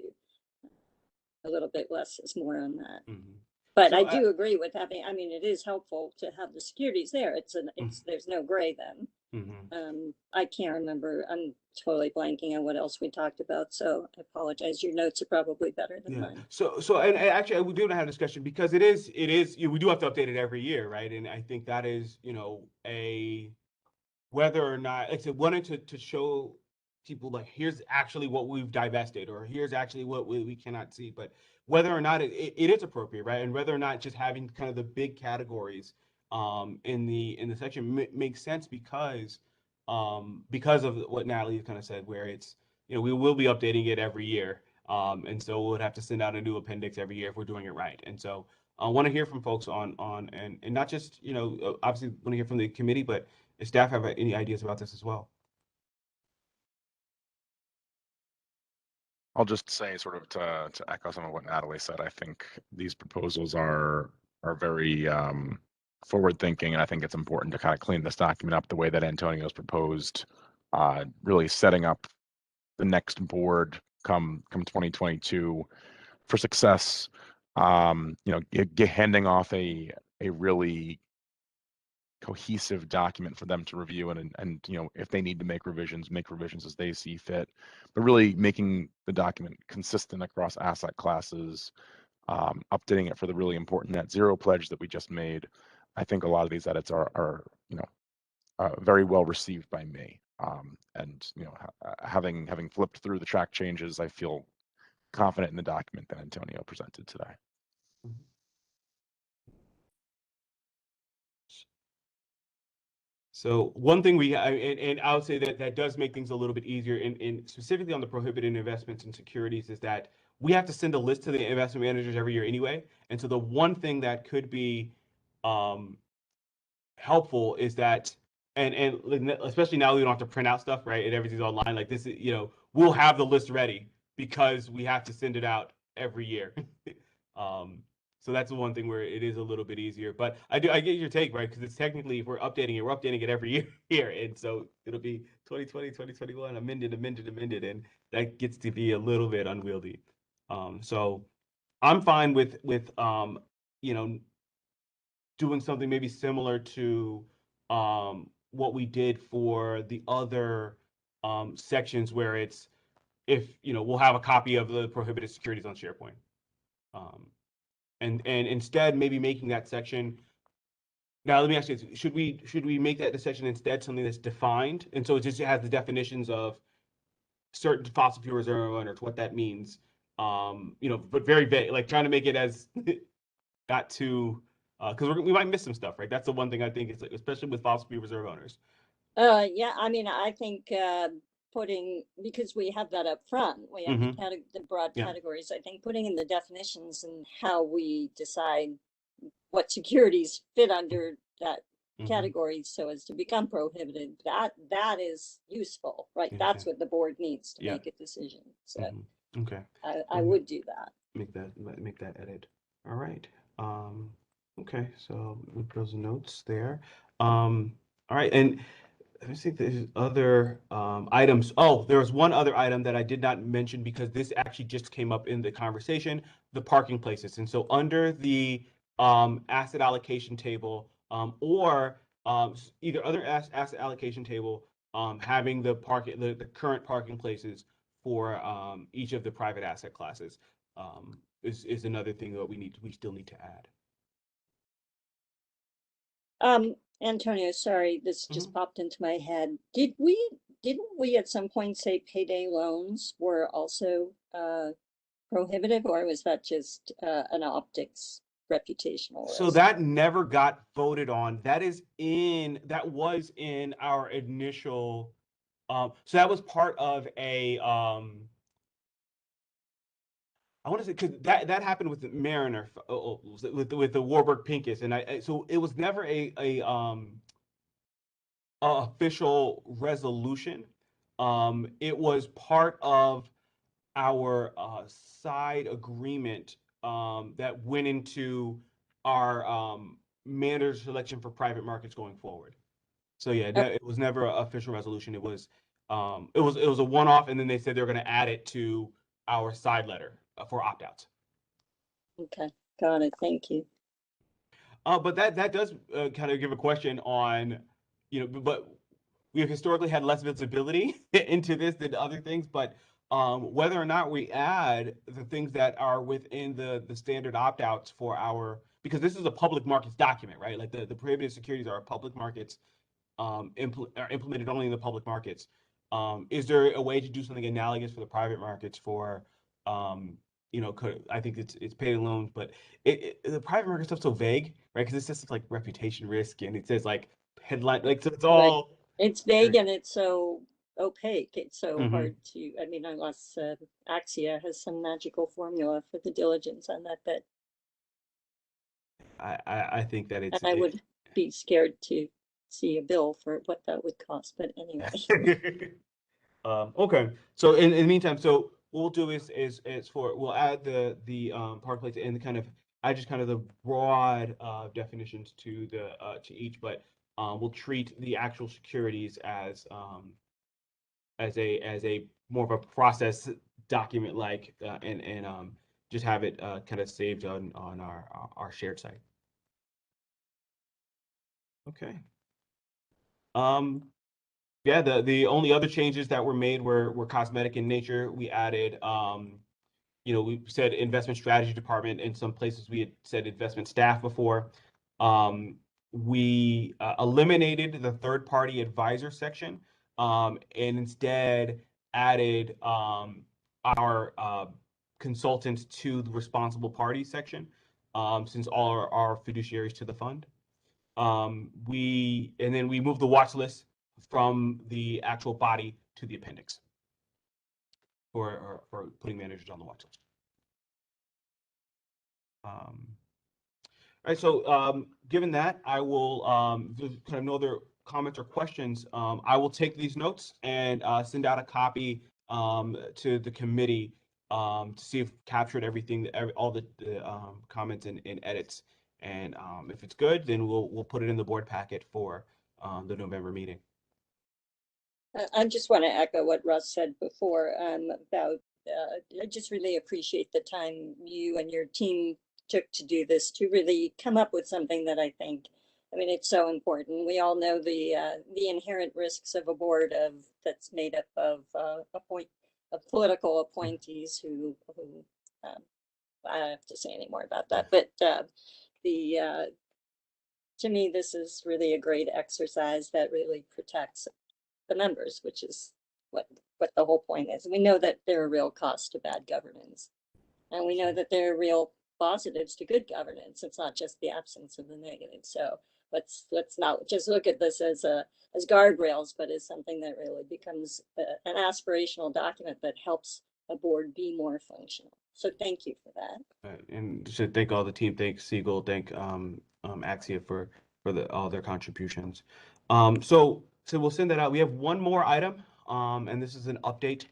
a little bit less is more on that. Mm-hmm. But so I do agree with having. I mean, it is helpful to have the securities there. Mm-hmm. There's no gray then. Mm-hmm. I can't remember. I'm totally blanking on what else we talked about. So I apologize. Your notes are probably better than mine. So and actually we do have a discussion because it is we do have to update it every year, right? And I think that is whether or not, like I said, wanted to show people like here's actually what we've divested, or here's actually what we cannot see, but whether or not it is appropriate, right? And whether or not just having kind of the big categories in the section makes sense because of what Natalie kind of said, where it's, we will be updating it every year. And so we'll have to send out a new appendix every year if we're doing it right. And so I want to hear from folks on and not just, obviously want to hear from the committee, but if staff have any ideas about this as well. I'll just say, sort of to echo some of what Natalie said, I think these proposals are very forward thinking, and I think it's important to kind of clean this document up the way that Antonio's proposed, really setting up the next board come 2022 for success. Handing off a really cohesive document for them to review, and if they need to make revisions as they see fit, but really making the document consistent across asset classes, updating it for the really important net zero pledge that we just made. I think a lot of these edits are very well received by me, and having flipped through the track changes, I feel confident in the document that Antonio presented today. So one thing and I would say that does make things a little bit easier, in specifically on the prohibited investments and securities, is that we have to send a list to the investment managers every year anyway. And so the one thing that could be helpful is that, and especially now we don't have to print out stuff, right? And everything's online. Like this, we'll have the list ready because we have to send it out every year. So that's the one thing where it is a little bit easier. But I get your take, right? Because it's technically, if we're updating it every year here. And so it'll be 2020, 2021, amended, and that gets to be a little bit unwieldy. So I'm fine with doing something maybe similar to what we did for the other sections, where it's, if we'll have a copy of the prohibited securities on SharePoint. And instead maybe making that section. Now let me ask you, should we make that the section instead something that's defined, and so it just has the definitions of certain fossil fuel reserve owners, what that means, but very vague, like trying to make it as not too, because we might miss some stuff, right? That's the one thing I think is, especially with fossil fuel reserve owners. Yeah, I mean, I think because we have that up front, we have the broad categories. I think putting in the definitions and how we decide what securities fit under that category so as to become prohibited, that is useful, right? That's what the board needs to make a decision. So okay, I would do that. Make that edit. All right. Okay, so we put those notes there. All right, and let me see if there's other items. Oh, there was one other item that I did not mention because this actually just came up in the conversation, the parking places. And so under the asset allocation table, or either other asset allocation table, having the current parking places for each of the private asset classes is another thing that we still need to add. Antonio, sorry, this just popped into my head. Didn't we at some point say payday loans were also prohibitive, or was that just an optics reputational risk? So that never got voted on. That was in our initial, so that was part of a, I want to say, because that happened with the Mariner, with the Warburg Pincus, and so it was never a official resolution. It was part of our side agreement that went into our manager selection for private markets going forward. So yeah, it was never an official resolution. It was a one-off, and then they said they're going to add it to our side letter for opt-outs. Okay, got it. Thank you. But that does kind of give a question on, but we have historically had less visibility into this than other things, but whether or not we add the things that are within the standard opt-outs for our, because this is a public markets document, right? Like the prohibited securities are public markets, are implemented only in the public markets. Is there a way to do something analogous for the private markets for I think it's payday loans, but the private market stuff's so vague, right? Because it's just like reputation risk, and it says like headline, like so it's all. It's vague and it's so opaque. It's so Mhm. hard to, I mean, unless Axia has some magical formula for the diligence on that bit. I think that And I would be scared to see a bill for what that would cost, but anyway. Okay. So in the meantime, so what we'll do is we'll add the park place and the kind of I just kind of the broad definitions to the to each, but we'll treat the actual securities as a more of a process document like and just have it kind of saved on our shared site. Okay. Yeah, the only other changes that were made were cosmetic in nature. We added we said investment strategy department. In some places we had said investment staff before. We eliminated the third party advisor section and instead added our consultants to the responsible party section since all are fiduciaries to the fund. And then we moved the watch list from the actual body to the appendix for putting managers on the watch list. All right, so given that, I will there's kind of no other comments or questions. I will take these notes and send out a copy to the committee to see if captured everything, all the comments and edits. And if it's good, then we'll put it in the board packet for the November meeting. I just want to echo what Russ said before about, I just really appreciate the time you and your team took to do this, to really come up with something that I think, I mean, it's so important. We all know the inherent risks of a board that's made up of political appointees who I don't have to say any more about that, but to me, this is really a great exercise that really protects the members, which is what the whole point is. We know that there are real costs to bad governance, and we know that there are real positives to good governance. It's not just the absence of the negative. So let's not just look at this as guardrails, but as something that really becomes an aspirational document that helps a board be more functional. So thank you for that. And should thank all the team. Thank Siegel. Thank Axia for all their contributions. So we'll send that out. We have one more item, and this is an update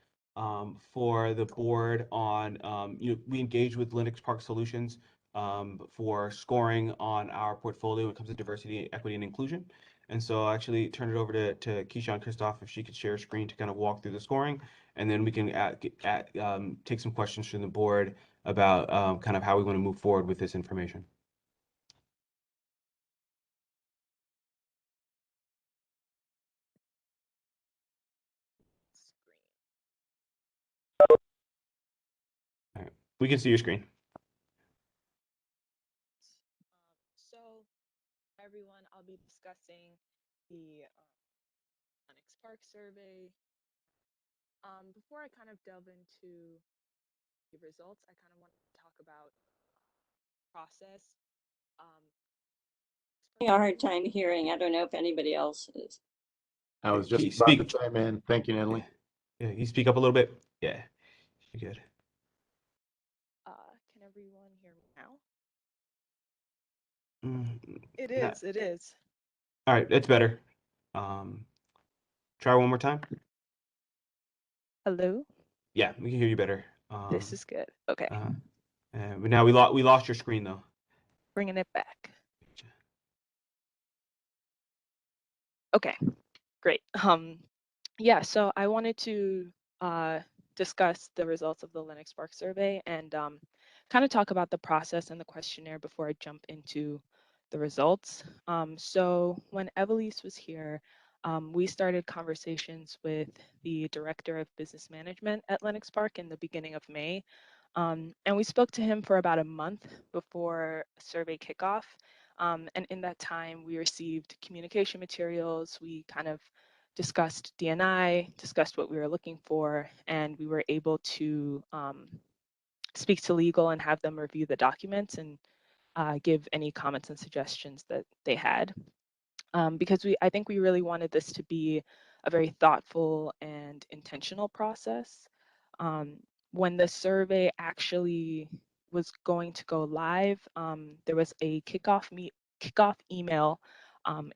for the board on we engage with Linux Park Solutions for scoring on our portfolio when it comes to diversity, equity, and inclusion. And so I'll actually turn it over to Keishan Christoph if she could share a screen to kind of walk through the scoring, and then we can take some questions from the board about kind of how we want to move forward with this information. All right. We can see your screen. So, everyone, I'll be discussing the Linux Park survey. Before I kind of delve into the results, I kind of want to talk about process. A hard time hearing. I don't know if anybody else is. I was Can you just about to speak? chime in. Thank you, Natalie. Yeah, you speak up a little bit. Yeah, you're good. Can everyone hear me now? It It is. All right, it's better. Try one more time. Hello? Yeah, we can hear you better. This is good. Okay. But now we lost your screen though. Bringing it back. Okay, great. Yeah, so I wanted to discuss the results of the Linux Spark survey and kind of talk about the process and the questionnaire before I jump into the results. So when Evelise was here, we started conversations with the Director of Business Management at Linux Spark in the beginning of May. And we spoke to him for about a month before survey kickoff. And in that time, we received communication materials. We kind of discussed DNI, discussed what we were looking for, and we were able to speak to legal and have them review the documents and give any comments and suggestions that they had. Because I think we really wanted this to be a very thoughtful and intentional process. When the survey actually was going to go live, there was a kickoff email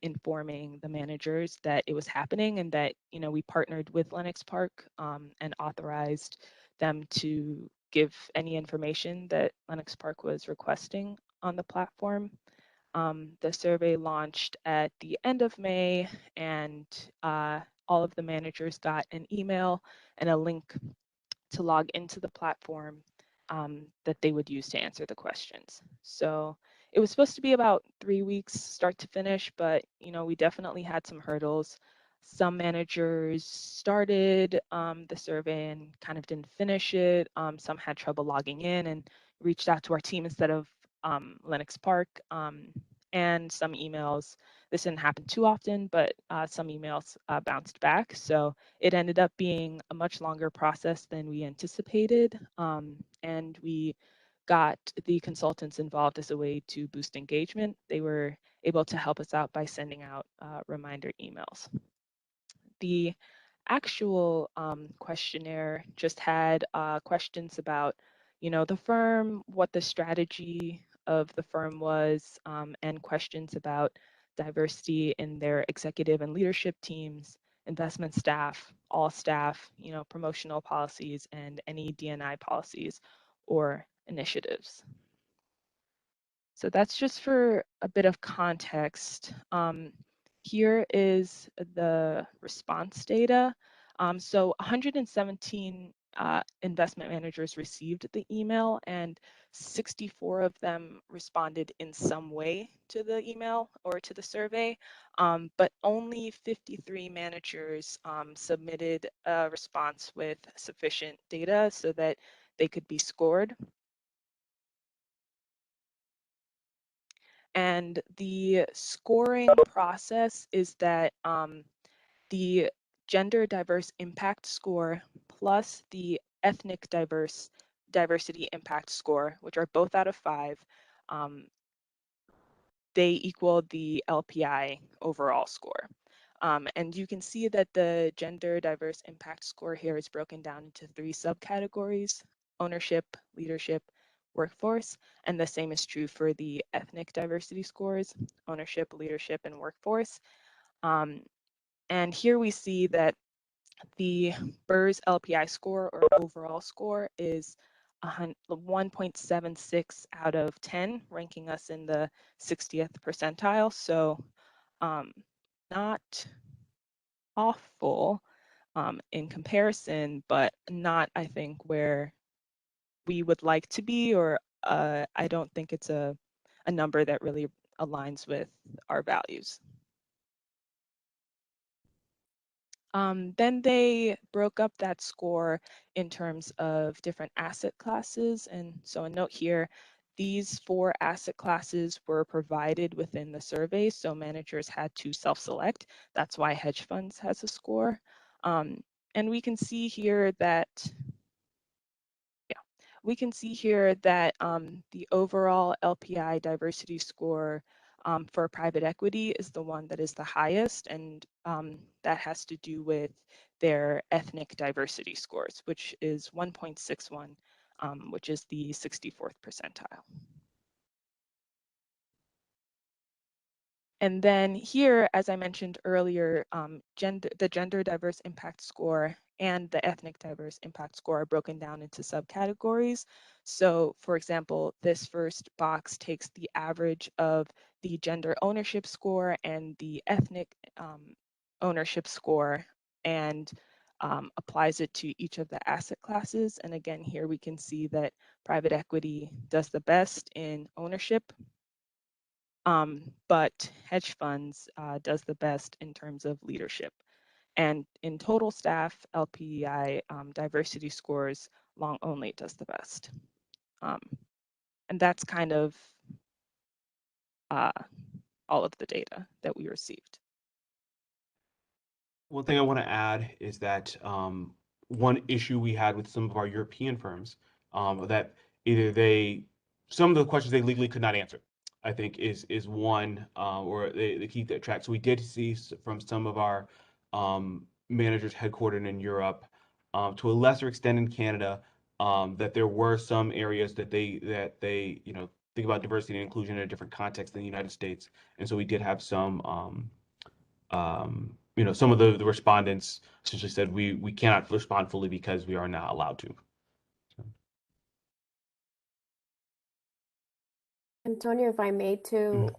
informing the managers that it was happening and that we partnered with Lenox Park and authorized them to give any information that Lenox Park was requesting on the platform. The survey launched at the end of May, and all of the managers got an email and a link to log into the platform that they would use to answer the questions. So it was supposed to be about 3 weeks start to finish, but we definitely had some hurdles. Some managers started the survey and kind of didn't finish it. Some had trouble logging in and reached out to our team instead of Lenox Park. And some emails, this didn't happen too often, but some emails bounced back. So it ended up being a much longer process than we anticipated. And we got the consultants involved as a way to boost engagement. They were able to help us out by sending out reminder emails. The actual questionnaire just had questions about, the firm, what the strategy of the firm was, and questions about diversity in their executive and leadership teams, investment staff, all staff, promotional policies, and any D&I policies or initiatives. So that's just for a bit of context. Here is the response data. So 117 investment managers received the email, and 64 of them responded in some way to the email or to the survey, but only 53 managers submitted a response with sufficient data so that they could be scored. And the scoring process is that the gender diverse impact score plus the ethnic diversity impact score, which are both out of 5, they equal the LPI overall score. And you can see that the gender diverse impact score here is broken down into 3 subcategories: ownership, leadership, workforce, and the same is true for the ethnic diversity scores: ownership, leadership, and workforce. And here we see that the BERS LPI score or overall score is 1.76 out of 10, ranking us in the 60th percentile. So not awful in comparison, but not, I think, where we would like to be, or I don't think it's a number that really aligns with our values. Then they broke up that score in terms of different asset classes. And so a note here, these 4 asset classes were provided within the survey, so managers had to self-select. That's why hedge funds has a score. And we can see here that, the overall LPI diversity score for private equity is the one that is the highest, and that has to do with their ethnic diversity scores, which is 1.61, which is the 64th percentile. And then here, as I mentioned earlier, the gender diverse impact score and the ethnic diverse impact score are broken down into subcategories. So for example, this first box takes the average of the gender ownership score and the ethnic ownership score and applies it to each of the asset classes. And again, here we can see that private equity does the best in ownership, but hedge funds does the best in terms of leadership. And in total staff, LPI diversity scores, long only does the best. And that's kind of all of the data that we received. One thing I want to add is that one issue we had with some of our European firms that either some of the questions they legally could not answer, I think is one, or they keep that track. So we did see from some of our managers headquartered in Europe, to a lesser extent in Canada, that there were some areas that they think about diversity and inclusion in a different context than the United States. And so we did have some some of the respondents essentially said we cannot respond fully because we are not allowed to. Antonio, if I may too,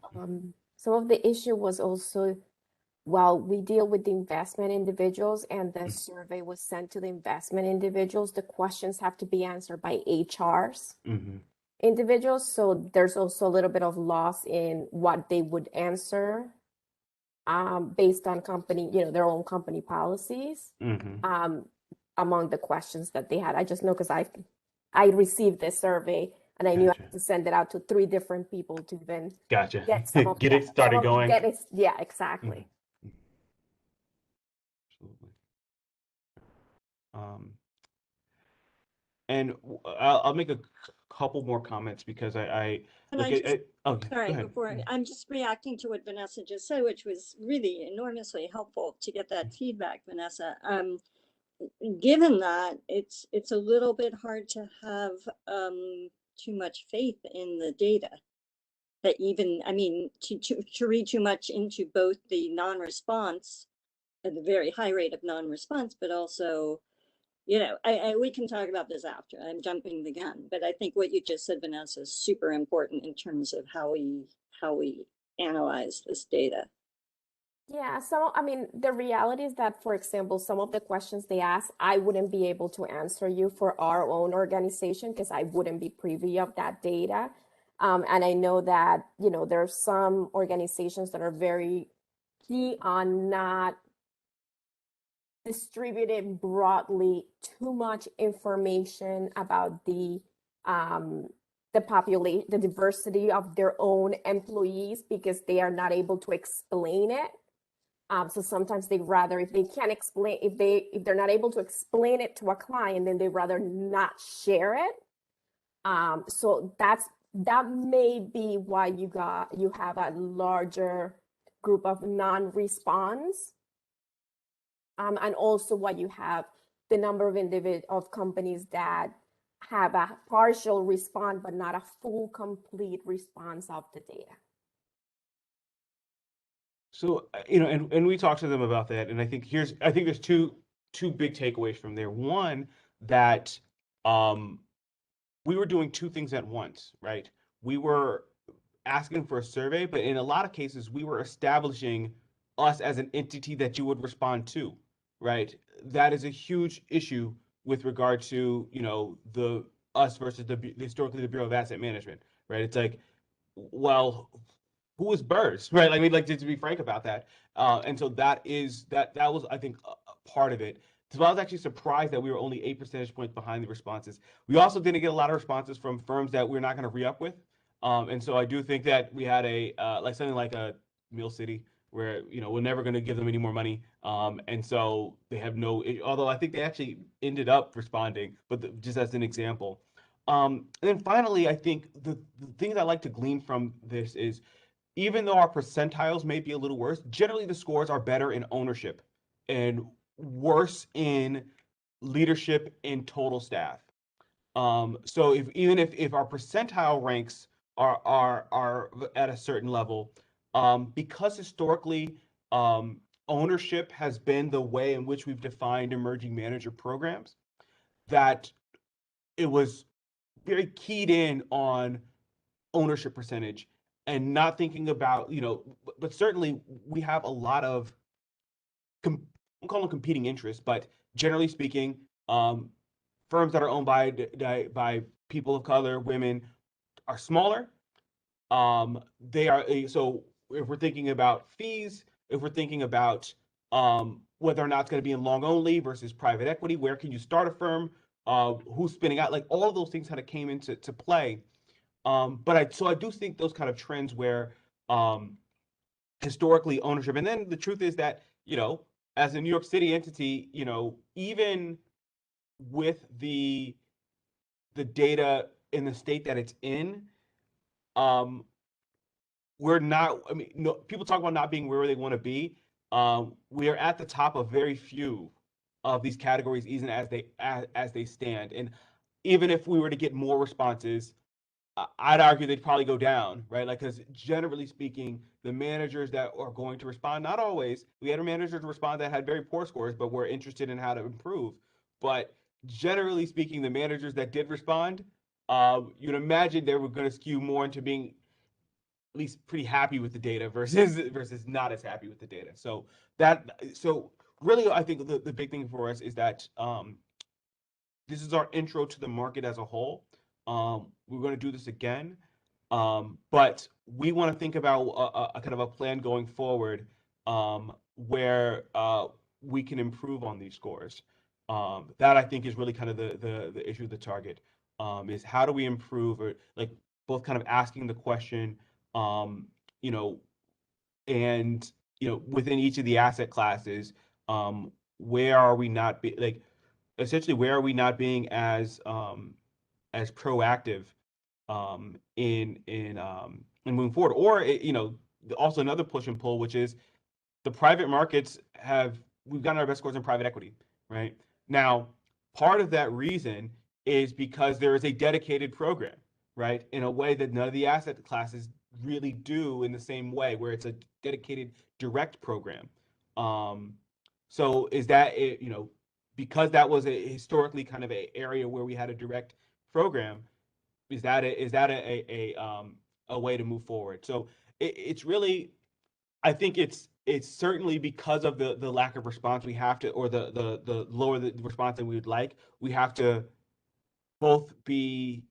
some of the issue was also, while we deal with the investment individuals and the survey was sent to the investment individuals, the questions have to be answered by HRs individuals. So there's also a little bit of loss in what they would answer based on company, their own company policies among the questions that they had. I just know because I received this survey and I knew I had to send it out to 3 different people to even get some of it started going. Yeah, exactly. Absolutely. And I'll make a couple more comments because I look at sorry, before I'm just reacting to what Vanessa just said, which was really enormously helpful to get that feedback, Vanessa. Given that it's a little bit hard to have too much faith in the data, that even, I mean, to read too much into both the non-response and the very high rate of non-response, but also, we can talk about this after. I'm jumping the gun, but I think what you just said, Vanessa, is super important in terms of how we analyze this data. Yeah, so I mean, the reality is that, for example, some of the questions they ask, I wouldn't be able to answer you for our own organization because I wouldn't be privy of that data. And I know that, there are some organizations that are very key on not distributing broadly too much information about the population, the diversity of their own employees, because they are not able to explain it. So sometimes they rather, if they can't explain, if they're not able to explain it to a client, then they rather not share it. So that may be why you have a larger group of non-response. And also why you have the number of companies that have a partial response, but not a full, complete response of the data. So, and we talked to them about that, and I think there's two big takeaways from there. One, that we were doing 2 things at once, right? We were asking for a survey, but in a lot of cases, we were establishing us as an entity that you would respond to, right? That is a huge issue with regard to, the us versus historically the Bureau of Asset Management, right? It's like, well, who is BERS, right? Like, to be frank about that. And so that was, I think, a part of it. So I was actually surprised that we were only 8 percentage points behind the responses. We also didn't get a lot of responses from firms that we're not going to re-up with. And so I do think that we had something like a Mill City where, we're never going to give them any more money. And so they have although I think they actually ended up responding, but just as an example. And then finally, I think the things I like to glean from this is, even though our percentiles may be a little worse, generally the scores are better in ownership and worse in leadership and total staff. So even if our percentile ranks are at a certain level, because historically ownership has been the way in which we've defined emerging manager programs, that it was very keyed in on ownership percentage and not thinking about, but certainly we have a lot of, I'm calling them competing interests, but generally speaking, firms that are owned by people of color, women, are smaller. They are, so if we're thinking about fees, if we're thinking about whether or not it's going to be in long only versus private equity, where can you start a firm, who's spinning out, like all of those things kind of came into play. But I do think those kind of trends where historically ownership, and then the truth is that, as a New York City entity, even with the data in the state that it's in, we're not. I mean, no, people talk about not being where they want to be. We are at the top of very few of these categories, even as they stand. And even if we were to get more responses, I'd argue they'd probably go down, right? Like, because generally speaking, the managers that are going to respond, not always, we had managers respond that had very poor scores, but were interested in how to improve. But generally speaking, the managers that did respond, you'd imagine they were going to skew more into being at least pretty happy with the data versus not as happy with the data. So really, I think the big thing for us is that this is our intro to the market as a whole. We're going to do this again, but we want to think about a kind of a plan going forward where we can improve on these scores. That I think is really kind of the issue, the target is how do we improve, or like both kind of asking the question, you know, and within each of the asset classes, where are we not like essentially where are we not being as proactive in moving forward, or also another push and pull, which is the private markets we've gotten our best scores in private equity right now. Part of that reason is because there is a dedicated program, right, in a way that none of the asset classes really do in the same way, where it's a dedicated direct program. So is that because that was a historically kind of a area where we had a direct program, is that a way to move forward? So it's really, I think it's certainly because of the lack of response we have to, or the lower the response than we would like, we have to both be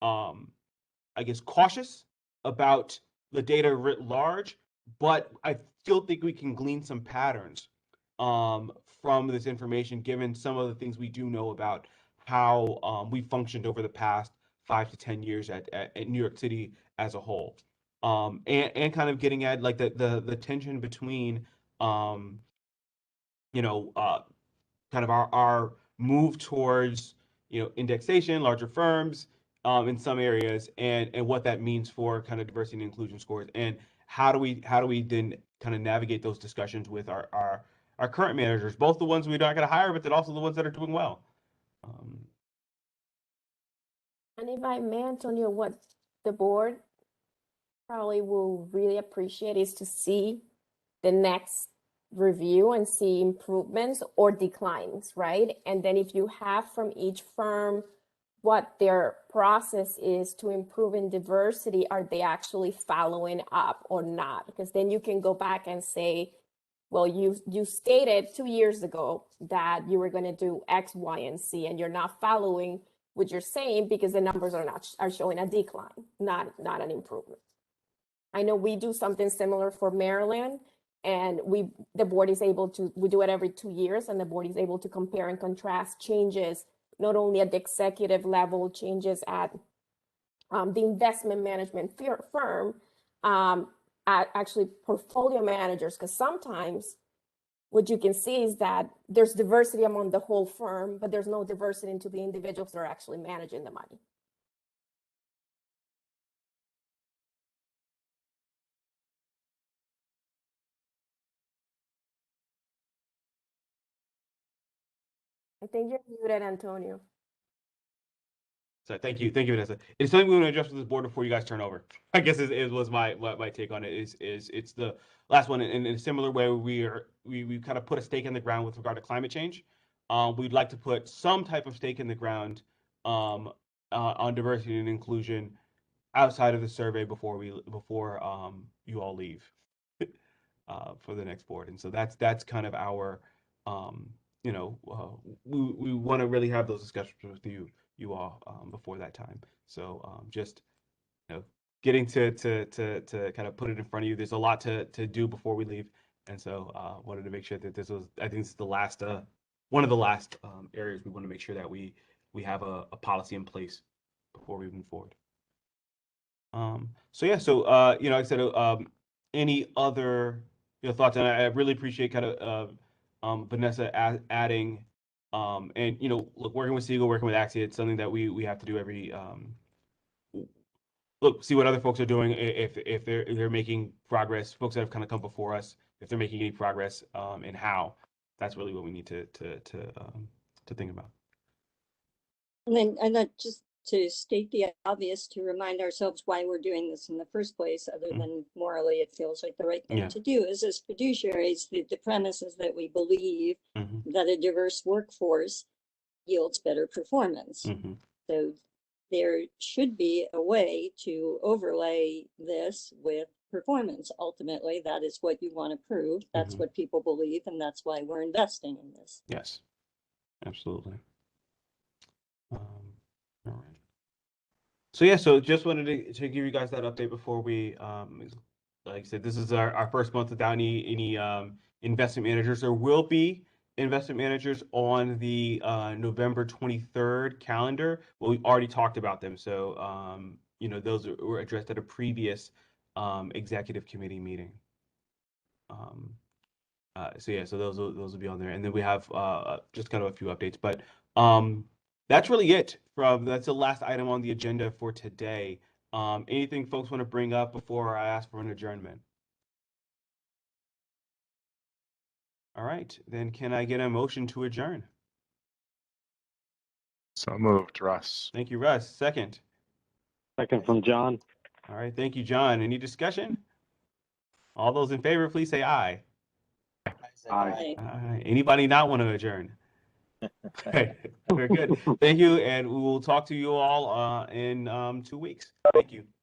I guess cautious about the data writ large, but I still think we can glean some patterns from this information, given some of the things we do know about how we functioned over the past 5 to 10 years at New York City as a whole, and kind of getting at like the tension between kind of our move towards indexation, larger firms in some areas, and what that means for kind of diversity and inclusion scores, and how do we then kind of navigate those discussions with our current managers, both the ones we're not going to hire, but then also the ones that are doing well. And if I may, Antonio, what the board probably will really appreciate is to see the next review and see improvements or declines, right? And then if you have from each firm what their process is to improve in diversity, are they actually following up or not? Because then you can go back and say, well, you stated 2 years ago that you were going to do X, Y, and Z, and you're not following what you're saying because the numbers are showing a decline, not an improvement. I know we do something similar for Maryland, and the board is able to, we do it every 2 years, and the board is able to compare and contrast changes, not only at the executive level, changes at the investment management firm, at actually portfolio managers, because sometimes what you can see is that there's diversity among the whole firm, but there's no diversity into the individuals that are actually managing the money. I think you're muted, Antonio. So thank you, Vanessa. It's something we want to address with this board before you guys turn over. I guess it was my take on it. Is it's the last one in a similar way. We kind of put a stake in the ground with regard to climate change. We'd like to put some type of stake in the ground on diversity and inclusion outside of the survey before you all leave for the next board. And so that's kind of our we want to really have those discussions with you all before that time. So just getting to kind of put it in front of you. There's a lot to do before we leave, and so wanted to make sure that this was. I think this is the last one of the last areas we want to make sure that we have a policy in place before we move forward. So yeah, so like I said, any other thoughts? And I really appreciate kind of Vanessa adding and look, working with Siegel, working with Axia, it's something that we have to do every look, see what other folks are doing, if they're making progress, folks that have kind of come before us, if they're making any progress, and how. That's really what we need to think about. And then just to state the obvious, to remind ourselves why we're doing this in the first place, other than morally it feels like the right thing to do, is as fiduciaries, the premise is that we believe that a diverse workforce yields better performance. So there should be a way to overlay this with performance. Ultimately, that is what you want to prove. That's what people believe, and that's why we're investing in this. Yes, absolutely. All right. So yeah, so just wanted to give you guys that update before we, like I said, this is our first month without any investment managers. There will be investment managers on the November 23rd calendar. Well, we've already talked about them, so you know, those were addressed at a previous executive committee meeting. So yeah, so those will be on there, and then we have just kind of a few updates, but that's really it. That's the last item on the agenda for today. Anything folks want to bring up before I ask for an adjournment? All right, then can I get a motion to adjourn? So moved, Russ. Thank you, Russ. Second. Second from John. All right, thank you, John. Any discussion? All those in favor, please say aye. Aye. Anybody not want to adjourn? Okay, very good. Thank you, and we will talk to you all in 2 weeks. Thank you.